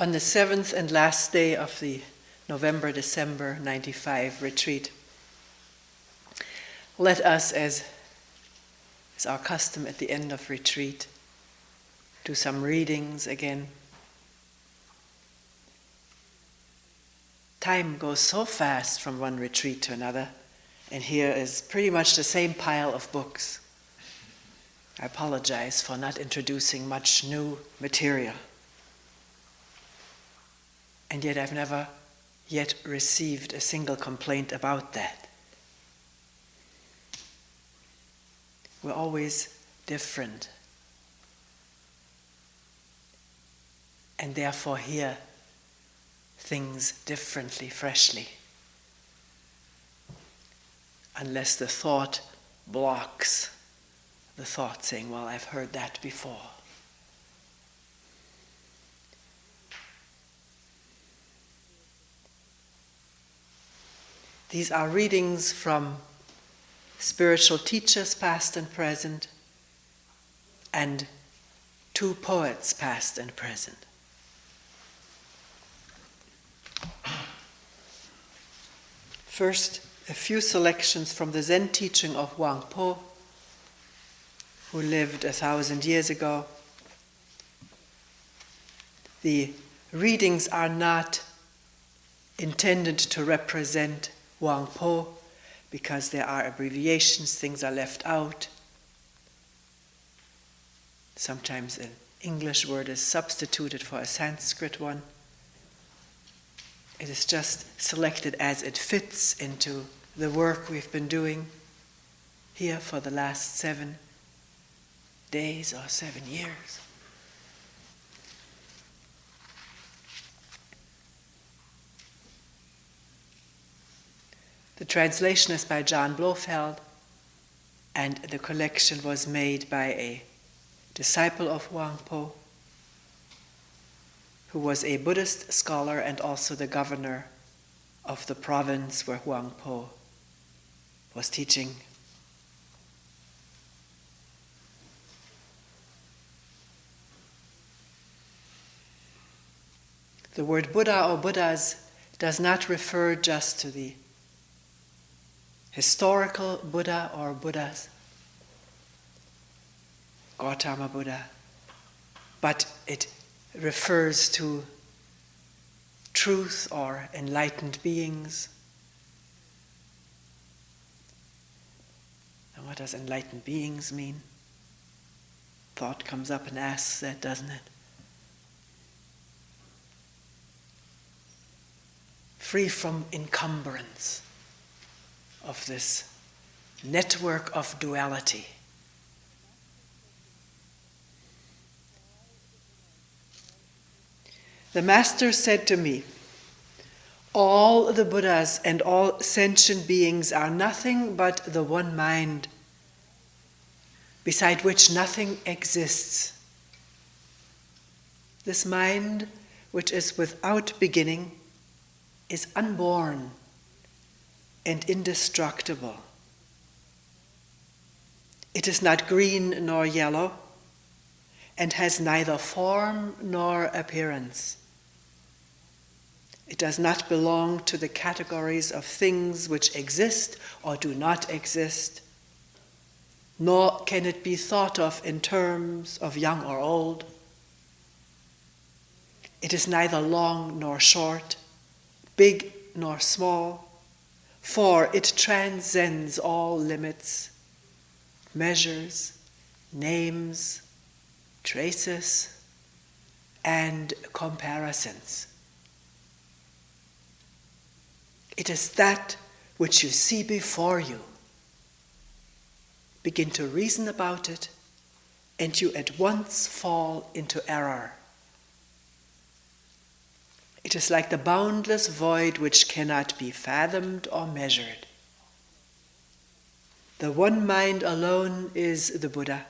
On the 7th and last day of the November-December 95 retreat, let us, as is our custom at the end of retreat, do some readings again. Time goes so fast from one retreat to another, and here is pretty much the same pile of books. I apologize for not introducing much new material. And yet I've never yet received a single complaint about that. We're always different. And therefore hear things differently, freshly. Unless the thought blocks the thought saying, well, I've heard that before. These are readings from spiritual teachers, past and present, and two poets, past and present. First, a few selections from the Zen teaching of Huang, who lived 1,000 years ago. The readings are not intended to represent Huang because there are abbreviations, things are left out. Sometimes an English word is substituted for a Sanskrit one. It is just selected as it fits into the work we've been doing here for the last 7 days or 7 years. The translation is by John Blofeld, and the collection was made by a disciple of Huang Po, who was a Buddhist scholar and also the governor of the province where Huang Po was teaching. The word Buddha or Buddhas does not refer just to the historical Buddha or Buddhas, Gautama Buddha, but it refers to truth or enlightened beings. And what does enlightened beings mean? Thought comes up and asks that, doesn't it? Free from encumbrance of this network of duality. The Master said to me, all the Buddhas and all sentient beings are nothing but the one mind, beside which nothing exists. This mind, which is without beginning, is unborn and indestructible. It is not green nor yellow, and has neither form nor appearance. It does not belong to the categories of things which exist or do not exist, nor can it be thought of in terms of young or old. It is neither long nor short, big nor small, for it transcends all limits, measures, names, traces, and comparisons. It is that which you see before you. Begin to reason about it, and you at once fall into error. It is like the boundless void which cannot be fathomed or measured. The one mind alone is the Buddha,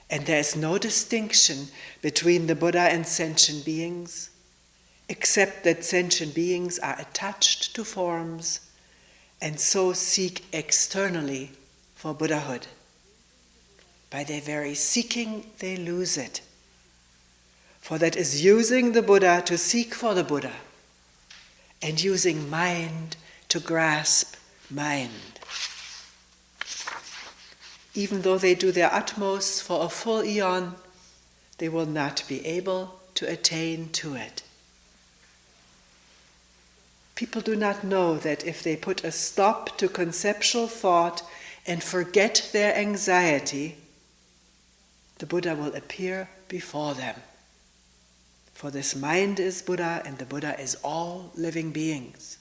and there is no distinction between the Buddha and sentient beings, except that sentient beings are attached to forms and so seek externally for Buddhahood. By their very seeking, they lose it. For that is using the Buddha to seek for the Buddha, and using mind to grasp mind. Even though they do their utmost for a full eon, they will not be able to attain to it. People do not know that if they put a stop to conceptual thought and forget their anxiety, the Buddha will appear before them. For this mind is Buddha, and the Buddha is all living beings.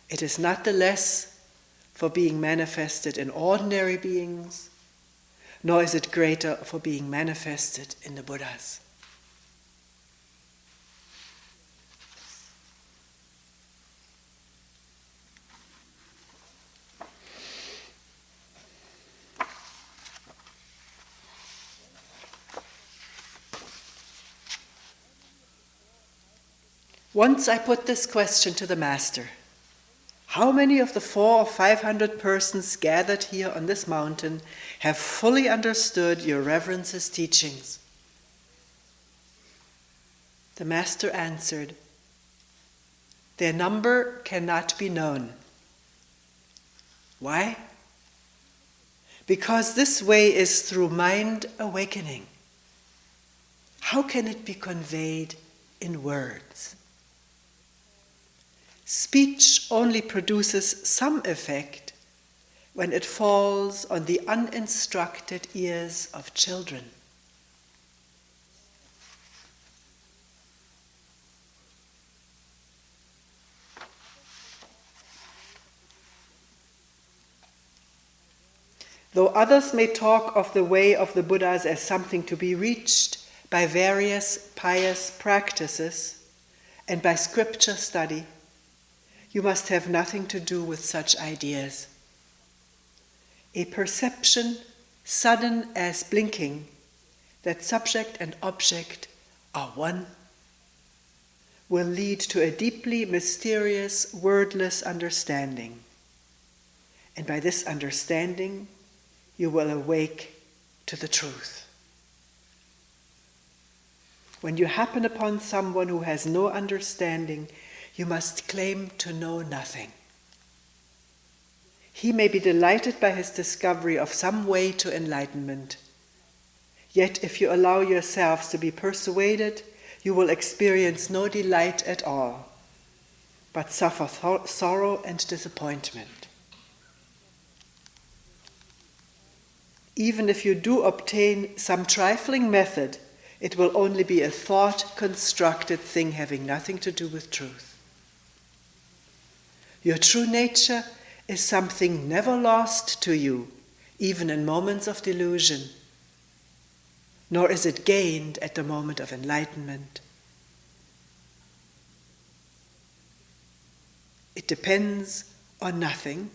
It is not the less for being manifested in ordinary beings, nor is it greater for being manifested in the Buddhas. Once I put this question to the Master: how many of the 400 or 500 persons gathered here on this mountain have fully understood your Reverence's teachings? The Master answered, their number cannot be known. Why? Because this way is through mind awakening. How can it be conveyed in words? Speech only produces some effect when it falls on the uninstructed ears of children. Though others may talk of the way of the Buddhas as something to be reached by various pious practices and by scripture study, you must have nothing to do with such ideas. A perception, sudden as blinking, that subject and object are one, will lead to a deeply mysterious, wordless understanding. And by this understanding, you will awake to the truth. When you happen upon someone who has no understanding, you must claim to know nothing. He may be delighted by his discovery of some way to enlightenment. Yet if you allow yourselves to be persuaded, you will experience no delight at all, but suffer sorrow and disappointment. Even if you do obtain some trifling method, it will only be a thought-constructed thing having nothing to do with truth. Your true nature is something never lost to you, even in moments of delusion, nor is it gained at the moment of enlightenment. It depends on nothing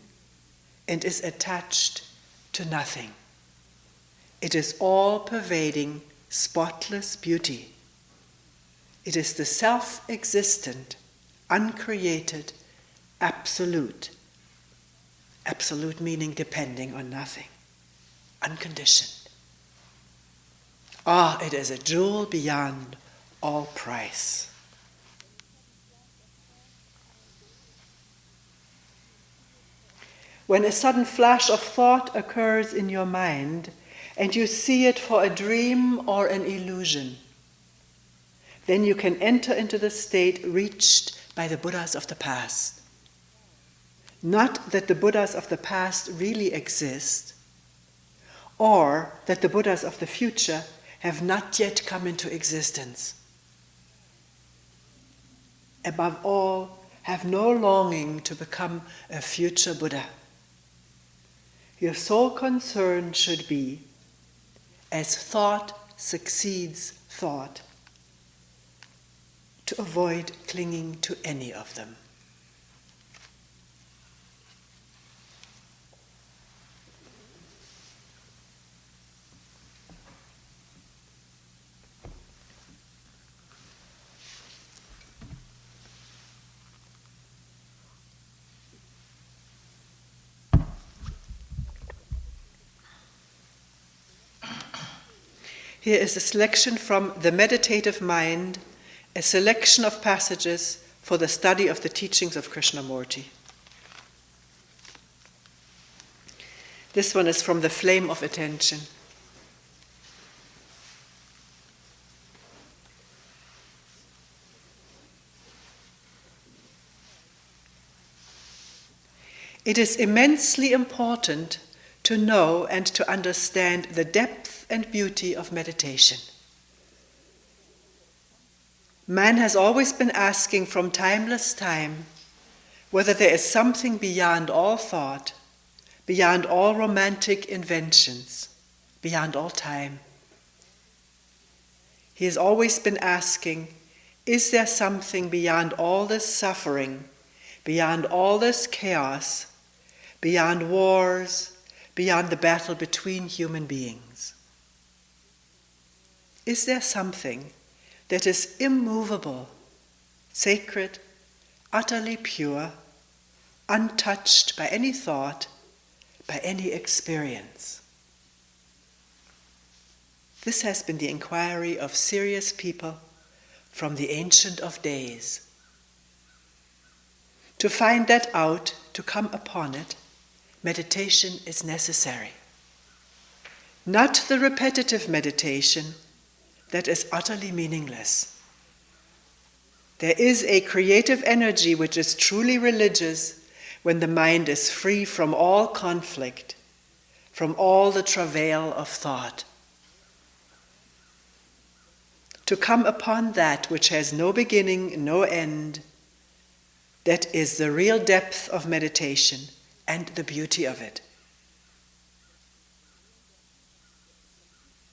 and is attached to nothing. It is all-pervading, spotless beauty. It is the self-existent, uncreated, absolute. Absolute meaning depending on nothing, unconditioned. It is a jewel beyond all price. When a sudden flash of thought occurs in your mind, and you see it for a dream or an illusion, then you can enter into the state reached by the Buddhas of the past. Not that the Buddhas of the past really exist, or that the Buddhas of the future have not yet come into existence. Above all, have no longing to become a future Buddha. Your sole concern should be, as thought succeeds thought, to avoid clinging to any of them. Here is a selection from The Meditative Mind, a selection of passages for the study of the teachings of Krishnamurti. This one is from The Flame of Attention. It is immensely important to know and to understand the depth and beauty of meditation. Man has always been asking from timeless time whether there is something beyond all thought, beyond all romantic inventions, beyond all time. He has always been asking, is there something beyond all this suffering, beyond all this chaos, beyond wars, beyond the battle between human beings? Is there something that is immovable, sacred, utterly pure, untouched by any thought, by any experience? This has been the inquiry of serious people from the Ancient of Days. To find that out, to come upon it, meditation is necessary. Not the repetitive meditation that is utterly meaningless. There is a creative energy which is truly religious when the mind is free from all conflict, from all the travail of thought. To come upon that which has no beginning, no end, that is the real depth of meditation and the beauty of it.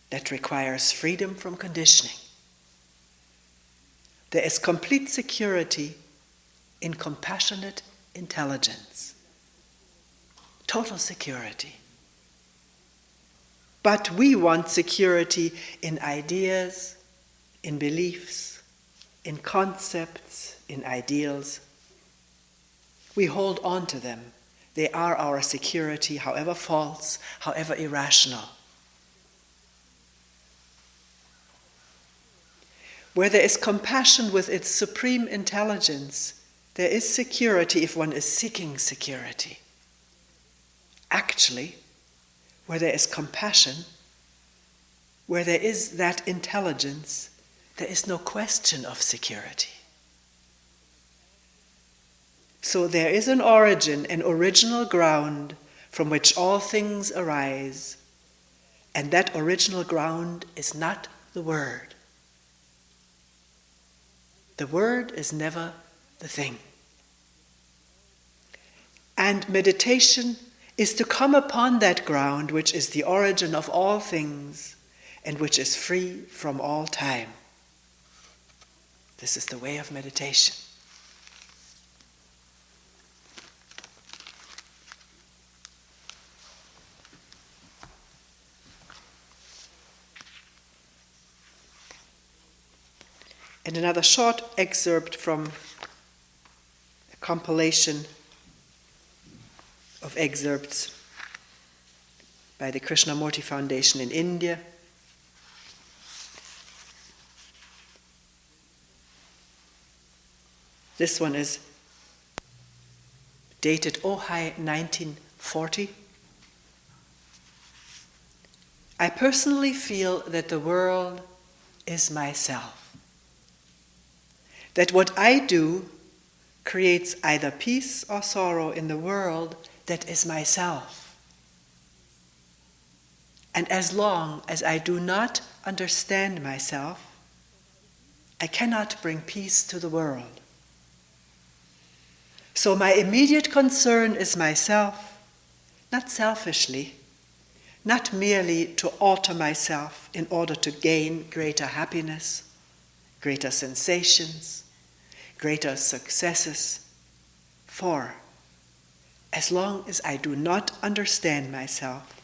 That requires freedom from conditioning. There is complete security in compassionate intelligence. Total security. But we want security in ideas, in beliefs, in concepts, in ideals. We hold on to them. They are our security, however false, however irrational. Where there is compassion with its supreme intelligence, there is security if one is seeking security. Actually, where there is compassion, where there is that intelligence, there is no question of security. So there is an origin, an original ground from which all things arise, and that original ground is not the word. The word is never the thing. And meditation is to come upon that ground which is the origin of all things and which is free from all time. This is the way of meditation. And another short excerpt from a compilation of excerpts by the Krishnamurti Foundation in India. This one is dated Ojai 1940. I personally feel that the world is myself. That what I do creates either peace or sorrow in the world that is myself. And as long as I do not understand myself, I cannot bring peace to the world. So my immediate concern is myself, not selfishly, not merely to alter myself in order to gain greater happiness, greater sensations, greater successes. For as long as I do not understand myself,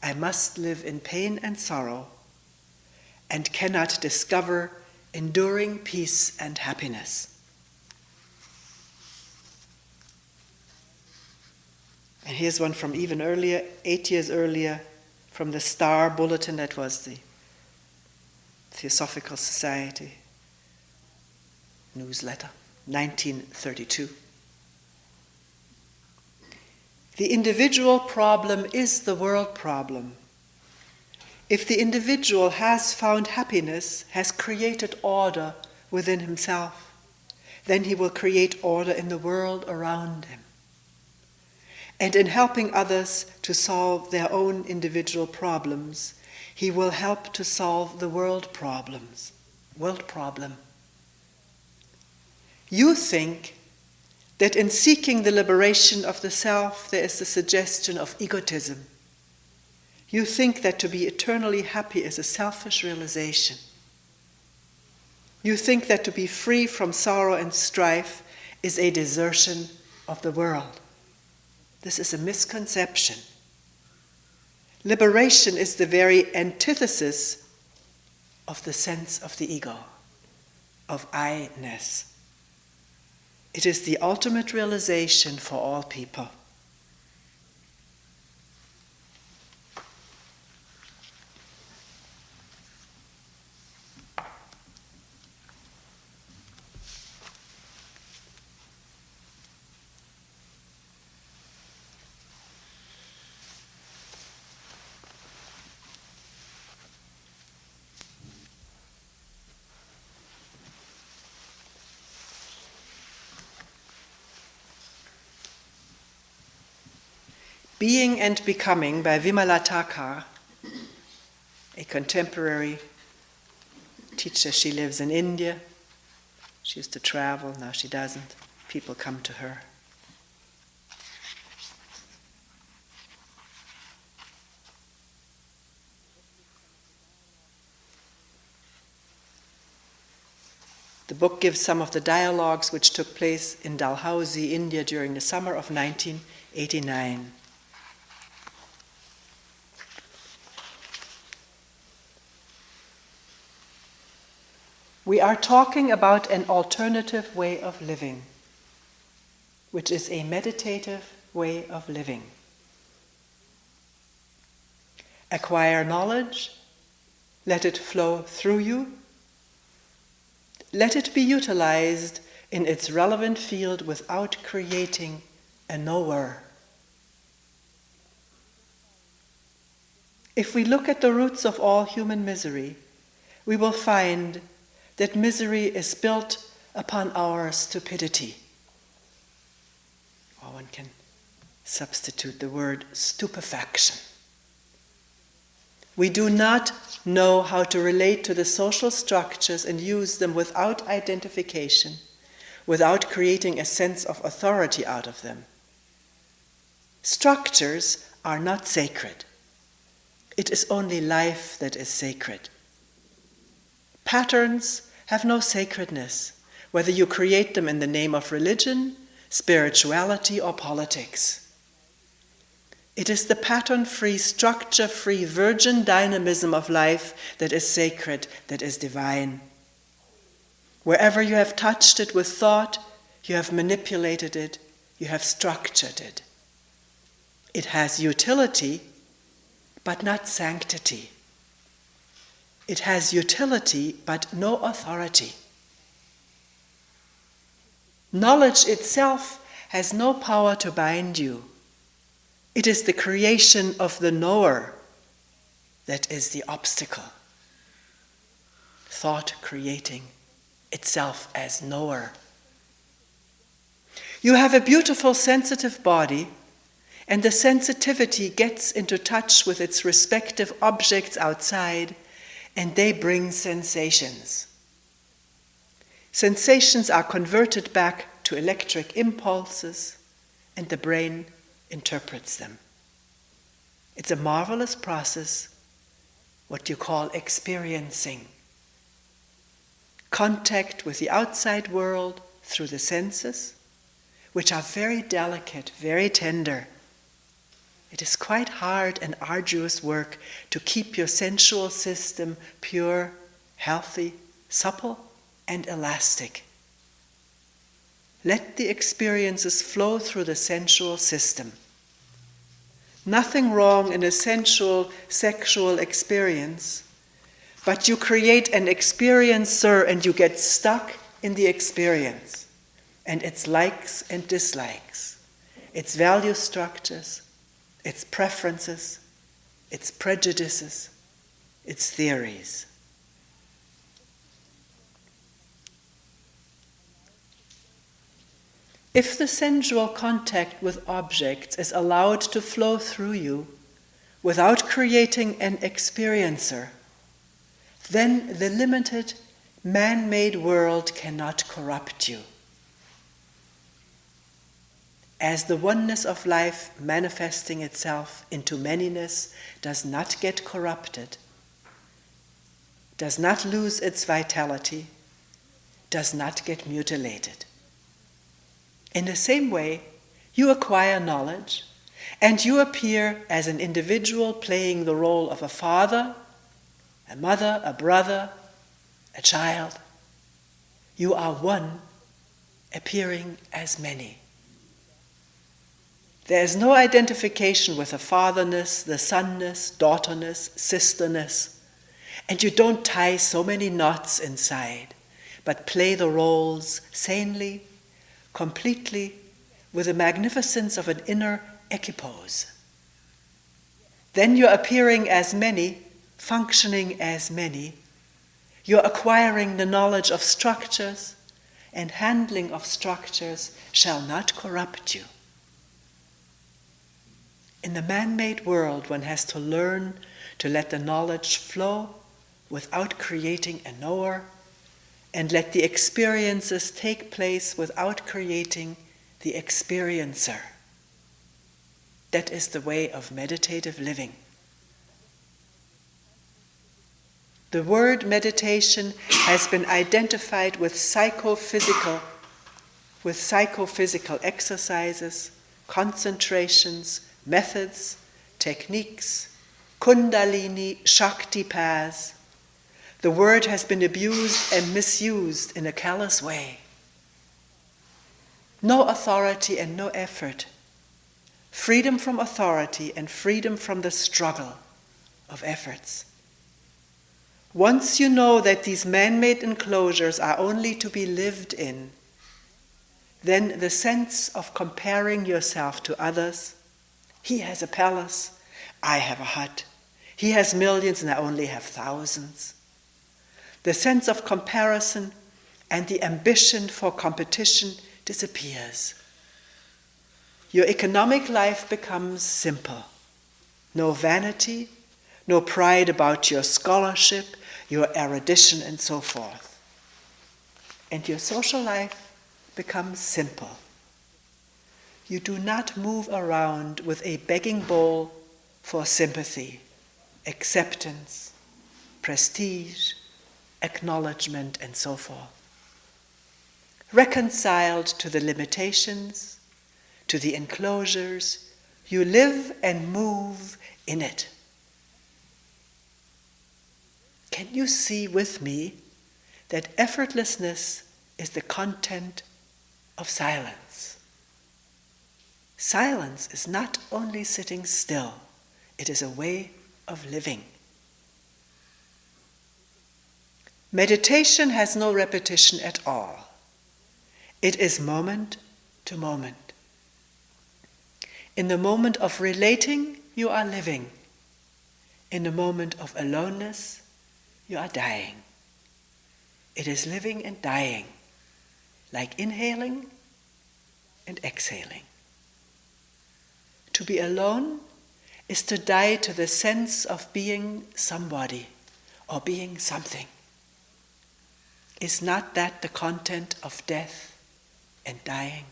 I must live in pain and sorrow and cannot discover enduring peace and happiness. And here's one from even earlier, 8 years earlier, from the Star Bulletin. That was the Theosophical Society newsletter, 1932. The individual problem is the world problem. If the individual has found happiness, has created order within himself, then he will create order in the world around him. And in helping others to solve their own individual problems, he will help to solve the world problem. You think that in seeking the liberation of the self, there is the suggestion of egotism. You think that to be eternally happy is a selfish realization. You think that to be free from sorrow and strife is a desertion of the world. This is a misconception. Liberation is the very antithesis of the sense of the ego, of I-ness. It is the ultimate realization for all people. Being and Becoming by Vimala Thakur, a contemporary teacher. She lives in India. She used to travel, now she doesn't. People come to her. The book gives some of the dialogues which took place in Dalhousie, India during the summer of 1989. We are talking about an alternative way of living, which is a meditative way of living. Acquire knowledge, let it flow through you, let it be utilized in its relevant field without creating a knower. If we look at the roots of all human misery, we will find that misery is built upon our stupidity. Or one can substitute the word stupefaction. We do not know how to relate to the social structures and use them without identification, without creating a sense of authority out of them. Structures are not sacred. It is only life that is sacred. Patterns have no sacredness, whether you create them in the name of religion, spirituality, or politics. It is the pattern-free, structure-free, virgin dynamism of life that is sacred, that is divine. Wherever you have touched it with thought, you have manipulated it, you have structured it. It has utility, but not sanctity. It has utility, but no authority. Knowledge itself has no power to bind you. It is the creation of the knower that is the obstacle. Thought creating itself as knower. You have a beautiful sensitive body, and the sensitivity gets into touch with its respective objects outside, and they bring sensations. Sensations are converted back to electric impulses, and the brain interprets them. It's a marvelous process, what you call experiencing. Contact with the outside world through the senses, which are very delicate, very tender. It is quite hard and arduous work to keep your sensual system pure, healthy, supple, and elastic. Let the experiences flow through the sensual system. Nothing wrong in a sensual, sexual experience, But you create an experiencer and you get stuck in the experience and its likes and dislikes, its value structures, its preferences, its prejudices, its theories. If the sensual contact with objects is allowed to flow through you without creating an experiencer, then the limited, man-made world cannot corrupt you. As the oneness of life manifesting itself into manyness does not get corrupted, does not lose its vitality, does not get mutilated. In the same way, you acquire knowledge, and you appear as an individual playing the role of a father, a mother, a brother, a child. You are one, appearing as many. There is no identification with the fatherness, the sonness, daughterness, sisterness, and you don't tie so many knots inside, but play the roles sanely, completely, with the magnificence of an inner equipoise. Then you're appearing as many, functioning as many. You're acquiring the knowledge of structures, and handling of structures shall not corrupt you. In the man-made world, one has to learn to let the knowledge flow without creating a knower, and let the experiences take place without creating the experiencer. That is the way of meditative living. The word meditation has been identified with psychophysical exercises, concentrations, methods, techniques, kundalini, shakti paths. The word has been abused and misused in a callous way. No authority and no effort. Freedom from authority and freedom from the struggle of efforts. Once you know that these man-made enclosures are only to be lived in, then the sense of comparing yourself to others, he has a palace, I have a hut, he has millions and I only have thousands. The sense of comparison and the ambition for competition disappears. Your economic life becomes simple. No vanity, no pride about your scholarship, your erudition, and so forth. And your social life becomes simple. You do not move around with a begging bowl for sympathy, acceptance, prestige, acknowledgement, and so forth. Reconciled to the limitations, to the enclosures, you live and move in it. Can you see with me that effortlessness is the content of silence? Silence is not only sitting still, it is a way of living. Meditation has no repetition at all. It is moment to moment. In the moment of relating, you are living. In the moment of aloneness, you are dying. It is living and dying, like inhaling and exhaling. To be alone is to die to the sense of being somebody or being something. Is not that the content of death and dying?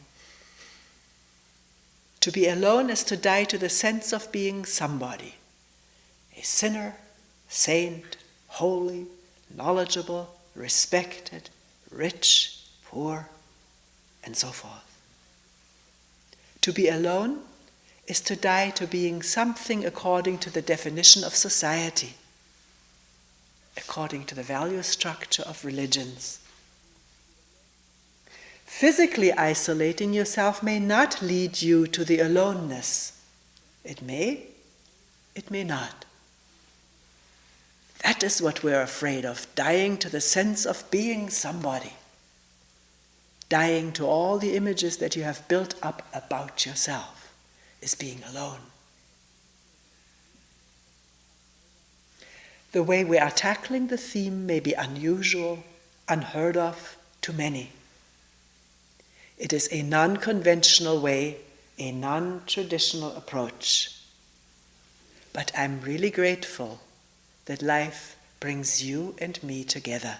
To be alone is to die to the sense of being somebody, a sinner, saint, holy, knowledgeable, respected, rich, poor, and so forth. To be alone is to die to being something according to the definition of society, according to the value structure of religions. Physically isolating yourself may not lead you to the aloneness. It may not. That is what we're afraid of, dying to the sense of being somebody. Dying to all the images that you have built up about yourself is being alone. The way we are tackling the theme may be unusual, unheard of to many. It is a non-conventional way, a non-traditional approach. But I'm really grateful that life brings you and me together.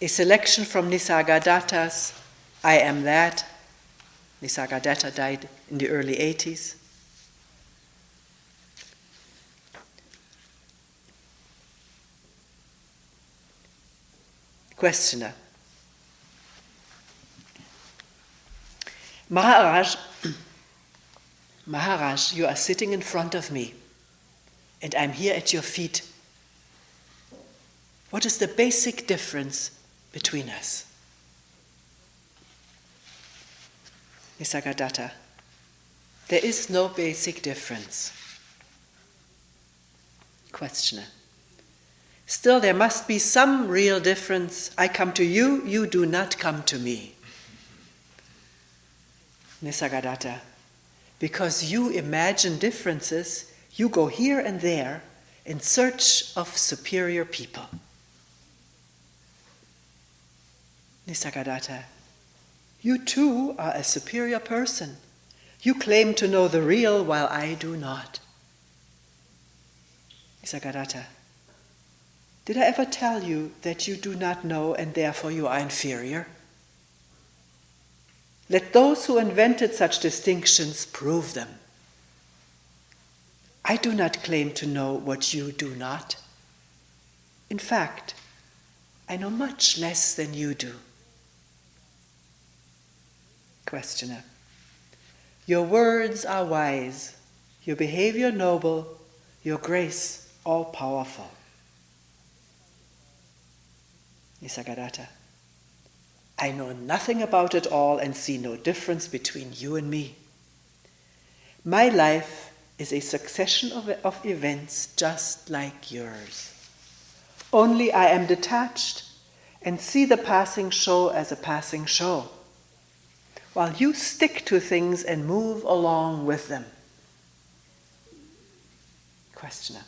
A selection from Nisargadatta's I Am That. Nisargadatta died in the early 80s. Questioner. Maharaj, you are sitting in front of me, and I'm here at your feet. What is the basic difference between us? Nisargadatta. There is no basic difference. Questioner. Still, there must be some real difference. I come to you, you do not come to me. Nisargadatta. Because you imagine differences, you go here and there in search of superior people. Nisargadatta. You too are a superior person. You claim to know the real while I do not. Nisargadatta. Did I ever tell you that you do not know and therefore you are inferior? Let those who invented such distinctions prove them. I do not claim to know what you do not. In fact, I know much less than you do. Questioner. Your words are wise, your behavior noble, your grace all-powerful. Nisargadatta. I know nothing about it all and see no difference between you and me. My life is a succession of events just like yours. Only I am detached and see the passing show as a passing show, while you stick to things and move along with them. Questioner.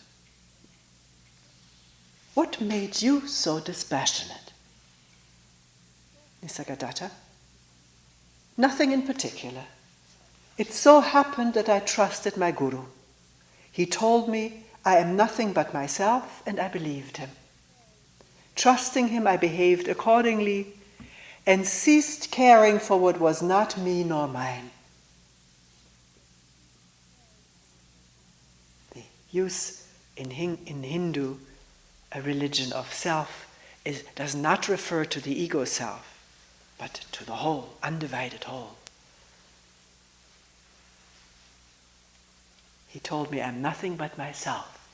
What made you so dispassionate? Nisargadatta. Nothing in particular. It so happened that I trusted my guru. He told me I am nothing but myself, and I believed him. Trusting him, I behaved accordingly and ceased caring for what was not me nor mine. The use in Hindu, a religion of self, does not refer to the ego self, but to the whole, undivided whole. He told me I'm nothing but myself,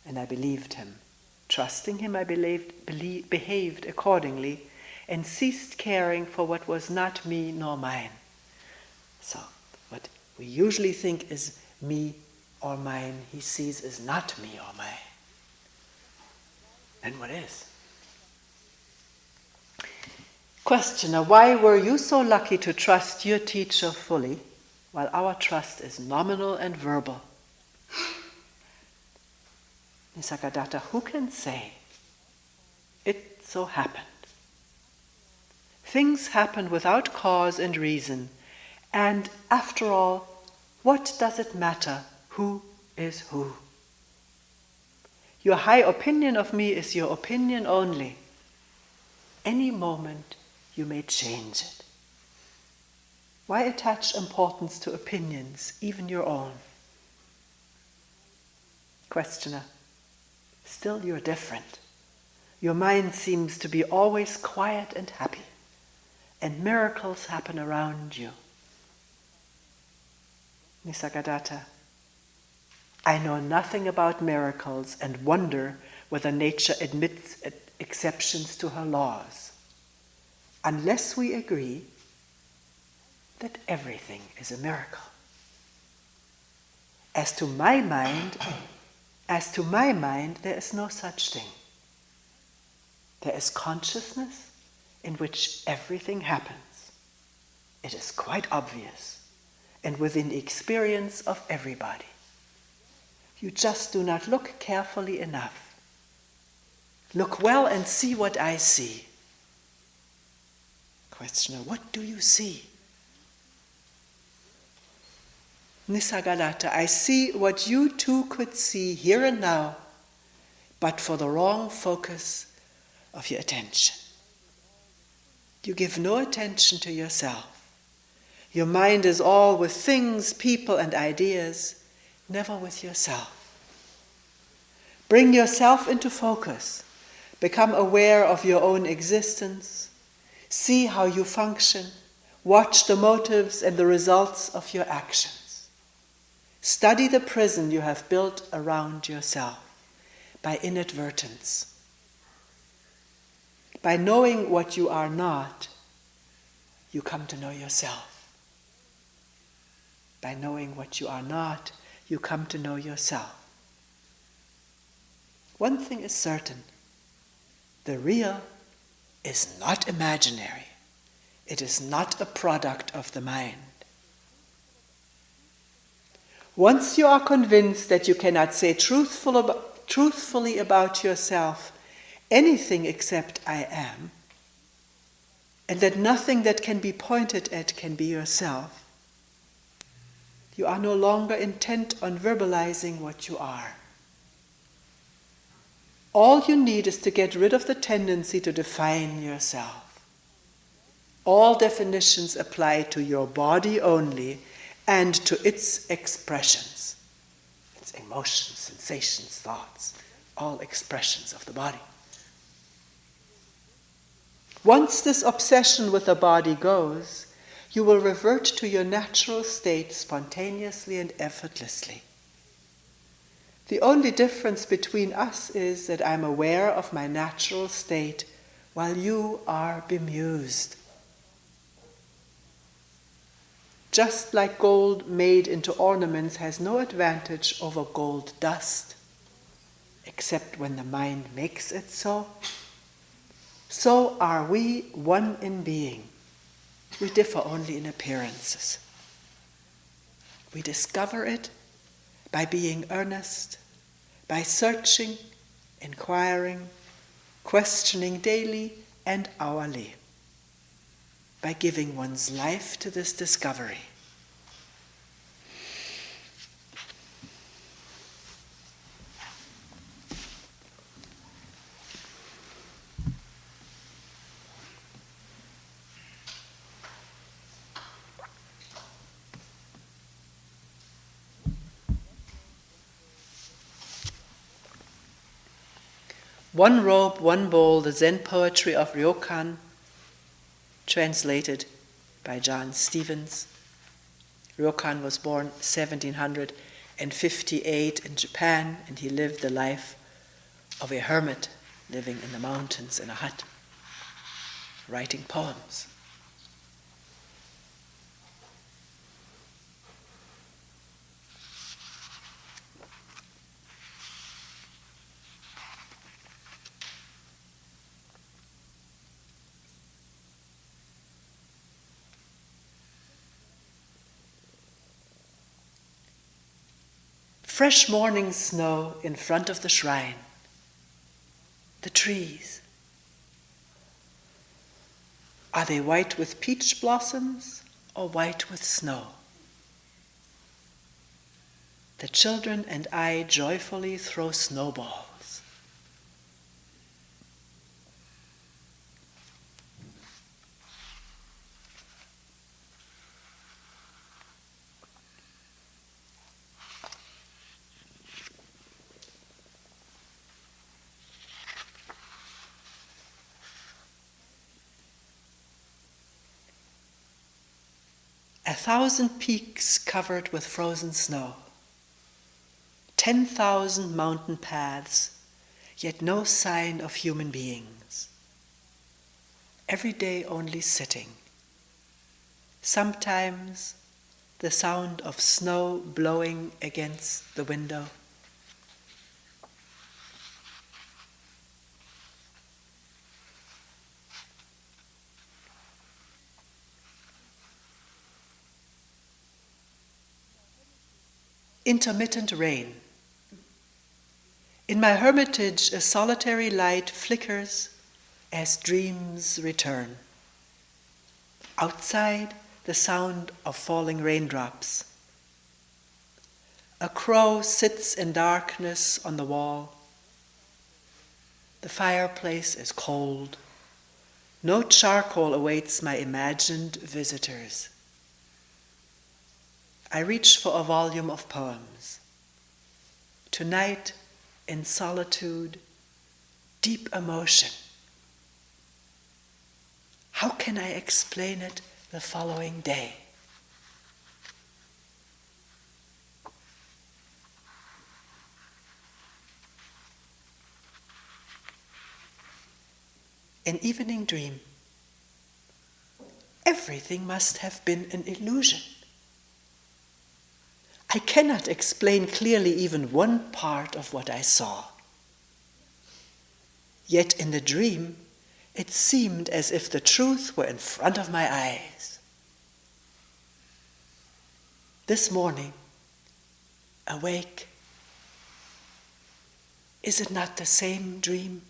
and I believed him. Trusting him, I behaved accordingly and ceased caring for what was not me nor mine. So, what we usually think is me or mine, he sees as not me or mine. Then what is? Questioner, why were you so lucky to trust your teacher fully, while our trust is nominal and verbal? Nisargadatta, who can say? It so happened. Things happen without cause and reason, and after all, what does it matter who is who? Your high opinion of me is your opinion only. Any moment you may change it. Why attach importance to opinions, even your own? Questioner, still you're different. Your mind seems to be always quiet and happy. and miracles happen around you. Nisargadatta, I know nothing about miracles and wonder whether nature admits exceptions to her laws, unless we agree that everything is a miracle. As to my mind, there is no such thing. There is consciousness in which everything happens. It is quite obvious and within the experience of everybody. You just do not look carefully enough. Look well and see what I see. Questioner, what do you see? Nisargadatta, I see what you too could see here and now, but for the wrong focus of your attention. You give no attention to yourself. Your mind is all with things, people, and ideas, never with yourself. Bring yourself into focus. Become aware of your own existence. See how you function. Watch the motives and the results of your actions. Study the prison you have built around yourself by inadvertence. By knowing what you are not, you come to know yourself. By knowing what you are not, you come to know yourself. One thing is certain. The real is not imaginary. It is not a product of the mind. Once you are convinced that you cannot say truthfully about yourself anything except I am, and that nothing that can be pointed at can be yourself, you are no longer intent on verbalizing what you are. All you need is to get rid of the tendency to define yourself. All definitions apply to your body only and to its expressions, its emotions, sensations, thoughts, all expressions of the body. Once this obsession with the body goes, you will revert to your natural state spontaneously and effortlessly. The only difference between us is that I'm aware of my natural state while you are bemused. Just like gold made into ornaments has no advantage over gold dust, except when the mind makes it so, so are we one in being. We differ only in appearances. We discover it by being earnest, by searching, inquiring, questioning daily and hourly, by giving one's life to this discovery. One Robe, One Bowl, the Zen Poetry of Ryokan, translated by John Stevens. Ryokan was born 1758 in Japan, and he lived the life of a hermit living in the mountains in a hut, writing poems. Fresh morning snow in front of the shrine, the trees. Are they white with peach blossoms or white with snow? The children and I joyfully throw snowballs. 1,000 peaks covered with frozen snow, 10,000 mountain paths, yet no sign of human beings. Every day only sitting. Sometimes the sound of snow blowing against the window. Intermittent rain. In my hermitage, a solitary light flickers as dreams return. Outside, the sound of falling raindrops. A crow sits in darkness on the wall. The fireplace is cold. No charcoal awaits my imagined visitors. I reach for a volume of poems. Tonight, in solitude, deep emotion. How can I explain it the following day? An evening dream. Everything must have been an illusion. I cannot explain clearly even one part of what I saw. Yet in the dream, it seemed as if the truth were in front of my eyes. This morning, awake, is it not the same dream?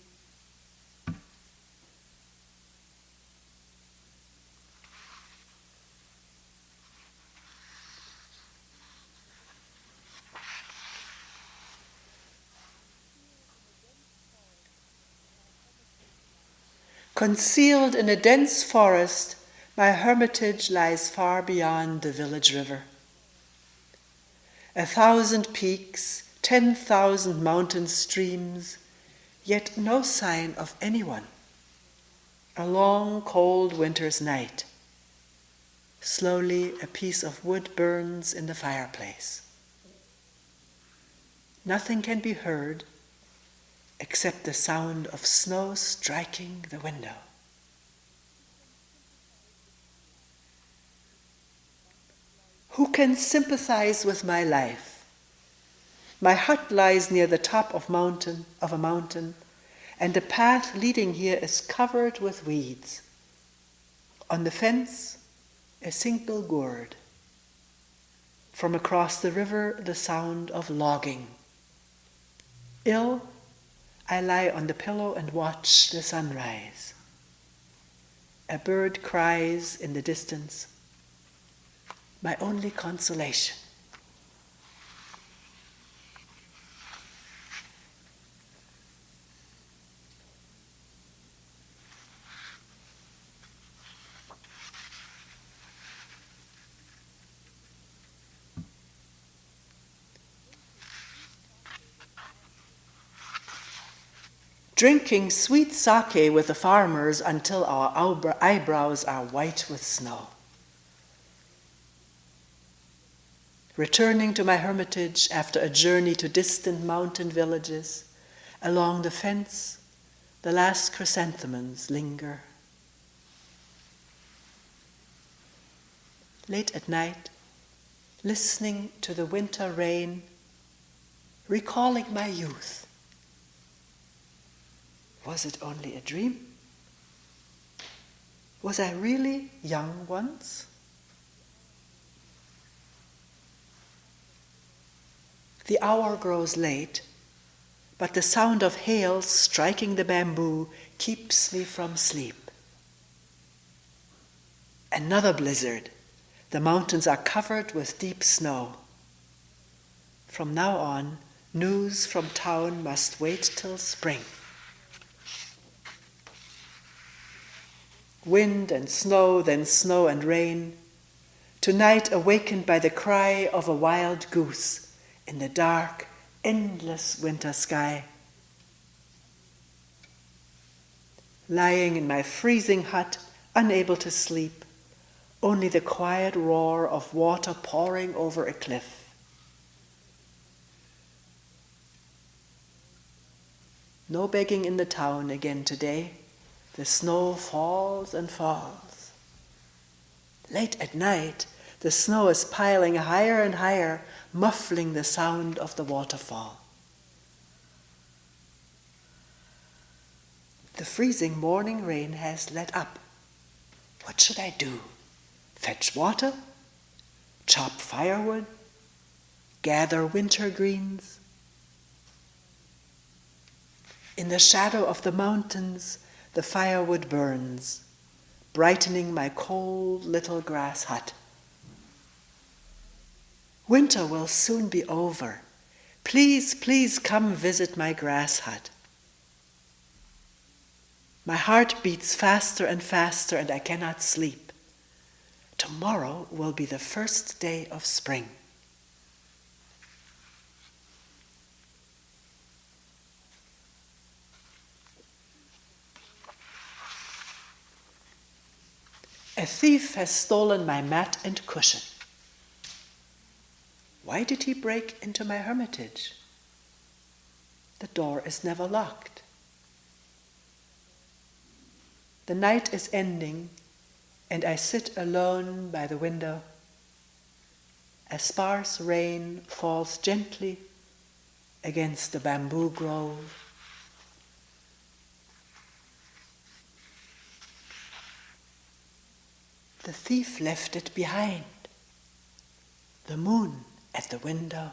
Concealed in a dense forest, my hermitage lies far beyond the village river. 1,000 peaks, 10,000 mountain streams, yet no sign of anyone. A long, cold winter's night. Slowly, a piece of wood burns in the fireplace. Nothing can be heard except the sound of snow striking the window. Who can sympathize with my life? My hut lies near the top of a mountain, and the path leading here is covered with weeds. On the fence, a single gourd. From across the river, the sound of logging. Ill, I lie on the pillow and watch the sunrise. A bird cries in the distance, my only consolation. Drinking sweet sake with the farmers until our eyebrows are white with snow. Returning to my hermitage after a journey to distant mountain villages, along the fence, the last chrysanthemums linger. Late at night, listening to the winter rain, recalling my youth. Was it only a dream? Was I really young once? The hour grows late, but the sound of hail striking the bamboo keeps me from sleep. Another blizzard. The mountains are covered with deep snow. From now on, news from town must wait till spring. Wind and snow, then snow and rain. Tonight awakened by the cry of a wild goose in the dark, endless winter sky. Lying in my freezing hut, unable to sleep, only the quiet roar of water pouring over a cliff. No begging in the town again today. The snow falls and falls. Late at night, the snow is piling higher and higher, muffling the sound of the waterfall. The freezing morning rain has let up. What should I do? Fetch water? Chop firewood? Gather winter greens? In the shadow of the mountains, the firewood burns, brightening my cold little grass hut. Winter will soon be over. Please, please come visit my grass hut. My heart beats faster and faster, and I cannot sleep. Tomorrow will be the first day of spring. A thief has stolen my mat and cushion. Why did he break into my hermitage? The door is never locked. The night is ending, and I sit alone by the window. A sparse rain falls gently against the bamboo grove. The thief left it behind, the moon at the window.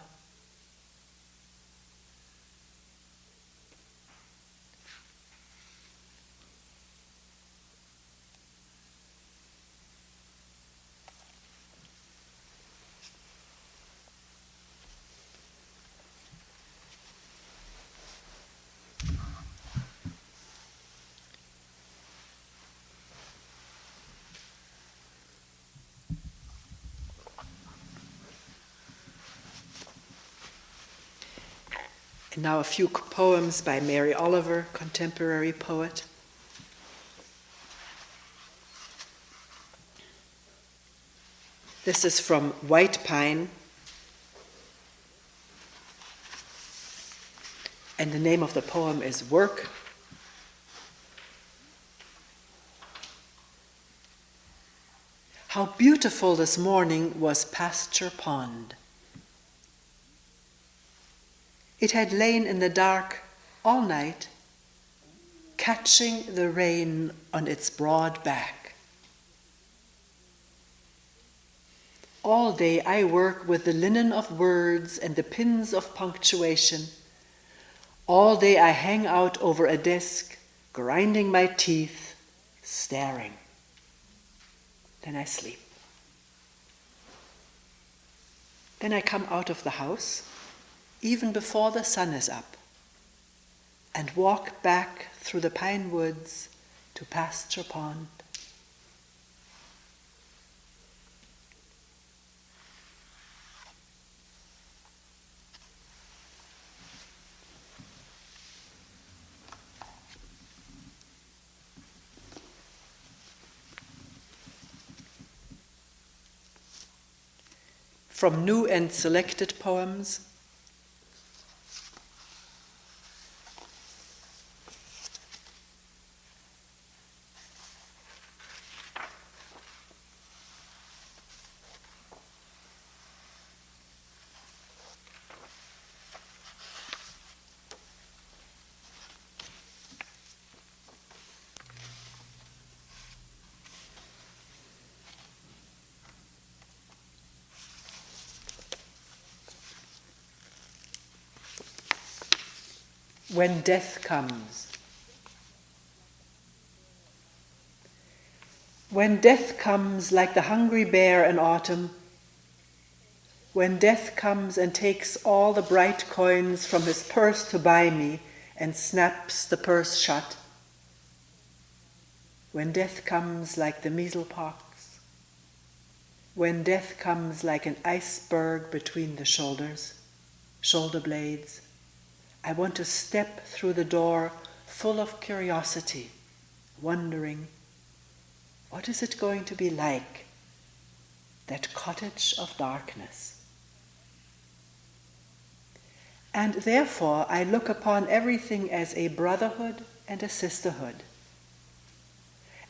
And now a few poems by Mary Oliver, contemporary poet. This is from White Pine, and the name of the poem is Work. How beautiful this morning was Pasture Pond. It had lain in the dark all night, catching the rain on its broad back. All day I work with the linen of words and the pins of punctuation. All day I hang out over a desk, grinding my teeth, staring. Then I sleep. Then I come out of the house, even before the sun is up, and walk back through the pine woods to Pasture Pond. From new and selected poems, When Death Comes. When death comes like the hungry bear in autumn, when death comes and takes all the bright coins from his purse to buy me and snaps the purse shut, when death comes like the measlepox, when death comes like an iceberg between the shoulder blades, I want to step through the door full of curiosity, wondering, what is it going to be like that cottage of darkness. And therefore I look upon everything as a brotherhood and a sisterhood.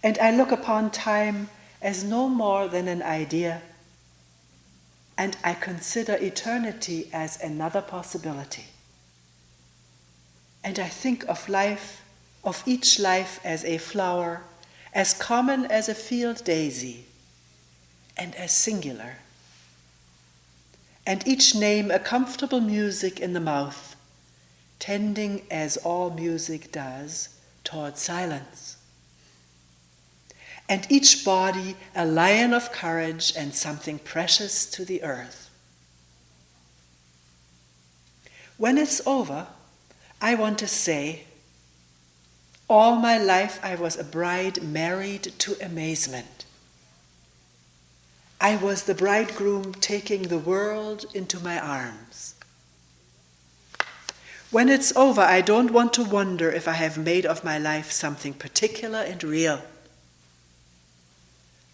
And I look upon time as no more than an idea, and I consider eternity as another possibility. And I think of life, of each life as a flower, as common as a field daisy, and as singular. And each name a comfortable music in the mouth, tending as all music does toward silence. And each body a lion of courage and something precious to the earth. When it's over, I want to say, all my life I was a bride married to amazement. I was the bridegroom taking the world into my arms. When it's over, I don't want to wonder if I have made of my life something particular and real.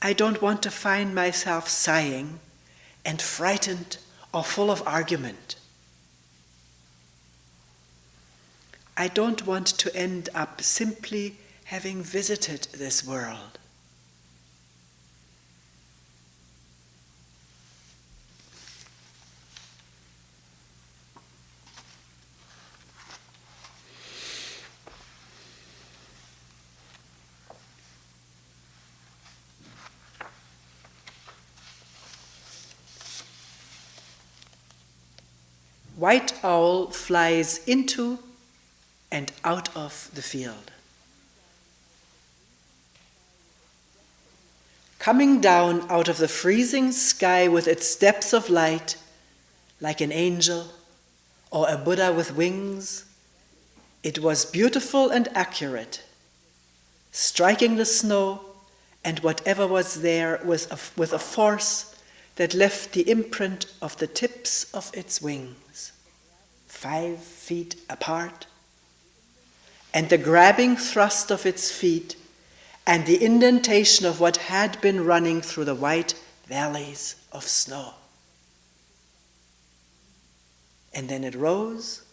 I don't want to find myself sighing and frightened or full of argument. I don't want to end up simply having visited this world. White owl flies into and out of the field. Coming down out of the freezing sky with its depths of light, like an angel or a Buddha with wings, it was beautiful and accurate, striking the snow and whatever was there with a force that left the imprint of the tips of its wings, 5 feet apart, and the grabbing thrust of its feet, and the indentation of what had been running through the white valleys of snow. And then it rose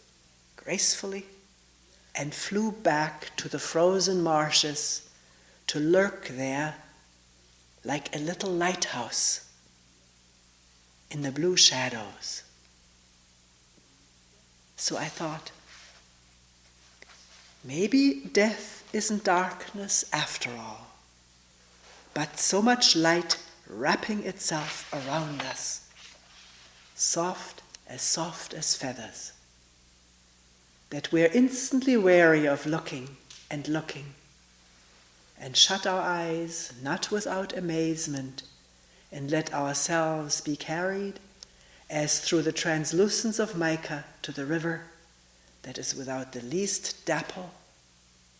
gracefully and flew back to the frozen marshes to lurk there like a little lighthouse in the blue shadows. So I thought, maybe death isn't darkness after all, but so much light wrapping itself around us, soft as feathers, that we're instantly wary of looking, and shut our eyes, not without amazement, and let ourselves be carried as through the translucence of mica to the river that is without the least dapple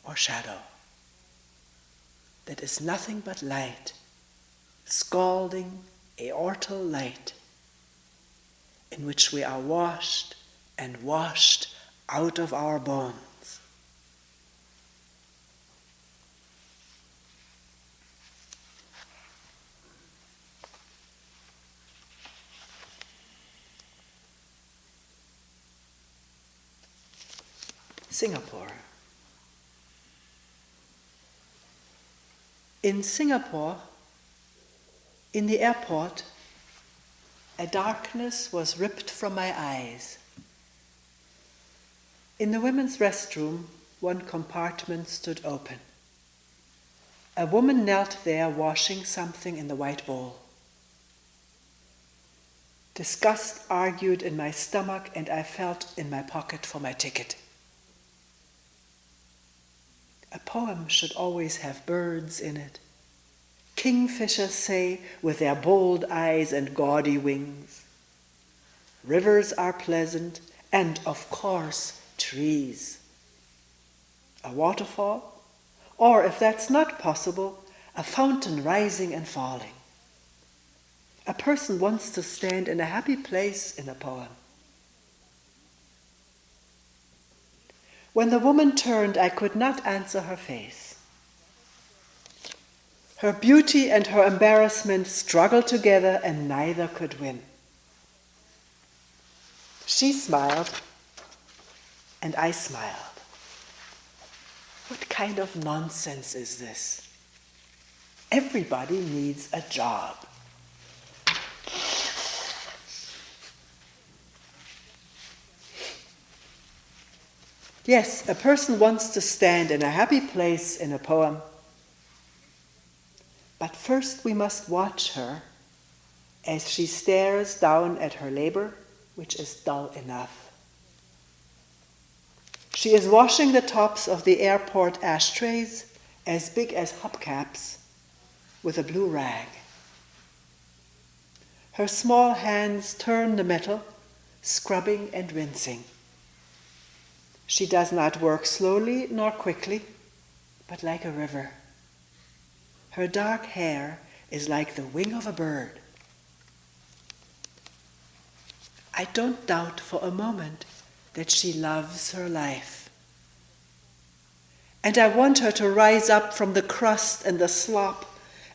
or shadow, that is nothing but light, scalding aortal light, in which we are washed and washed out of our bones. Singapore. In Singapore, in the airport, a darkness was ripped from my eyes. In the women's restroom, one compartment stood open. A woman knelt there washing something in the white bowl. Disgust argued in my stomach, and I felt in my pocket for my ticket. A poem should always have birds in it. Kingfishers say, with their bold eyes and gaudy wings. Rivers are pleasant, and of course, trees. A waterfall, or if that's not possible, a fountain rising and falling. A person wants to stand in a happy place in a poem. When the woman turned, I could not answer her face. Her beauty and her embarrassment struggled together and neither could win. She smiled and I smiled. What kind of nonsense is this? Everybody needs a job. Yes, a person wants to stand in a happy place in a poem. But first we must watch her as she stares down at her labor, which is dull enough. She is washing the tops of the airport ashtrays, as big as hubcaps, with a blue rag. Her small hands turn the metal, scrubbing and rinsing. She does not work slowly nor quickly, but like a river. Her dark hair is like the wing of a bird. I don't doubt for a moment that she loves her life. And I want her to rise up from the crust and the slop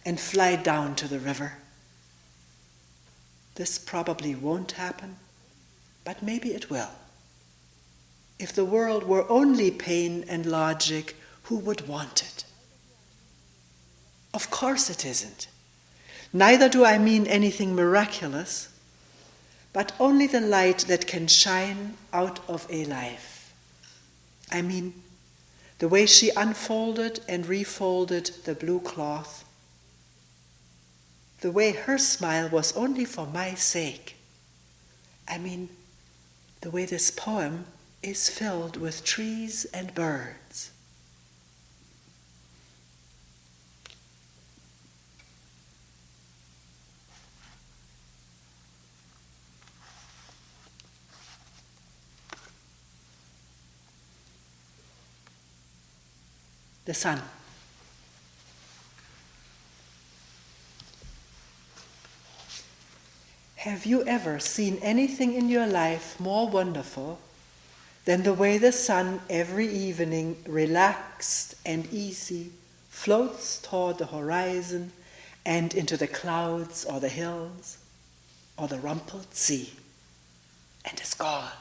and fly down to the river. This probably won't happen, but maybe it will. If the world were only pain and logic, who would want it? Of course it isn't. Neither do I mean anything miraculous, but only the light that can shine out of a life. I mean, the way she unfolded and refolded the blue cloth, the way her smile was only for my sake. I mean, the way this poem is filled with trees and birds. The sun. Have you ever seen anything in your life more wonderful than the way the sun every evening, relaxed and easy, floats toward the horizon and into the clouds or the hills or the rumpled sea and is gone?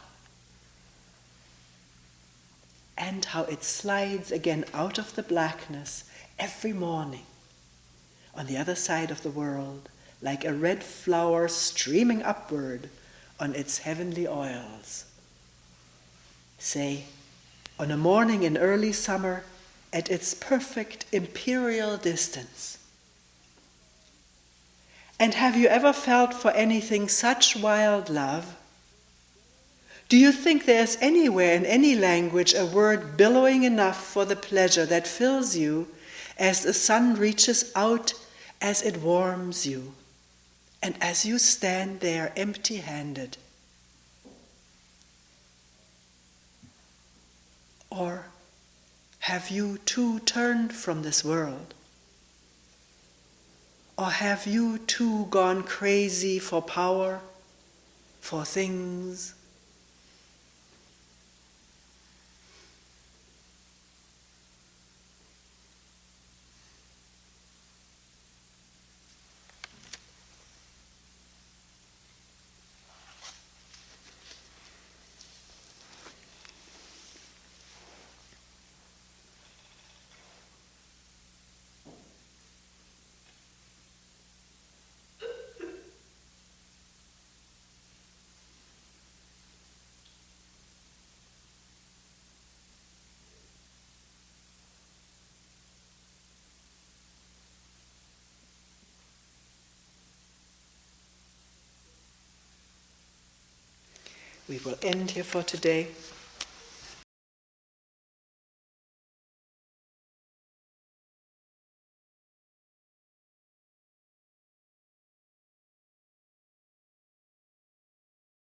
And how it slides again out of the blackness every morning on the other side of the world, like a red flower streaming upward on its heavenly oils. Say, on a morning in early summer, at its perfect imperial distance. And have you ever felt for anything such wild love? Do you think there's anywhere in any language a word billowing enough for the pleasure that fills you as the sun reaches out, as it warms you, and as you stand there empty-handed? Or have you too turned from this world? Or have you too gone crazy for power, for things? We will end here for today.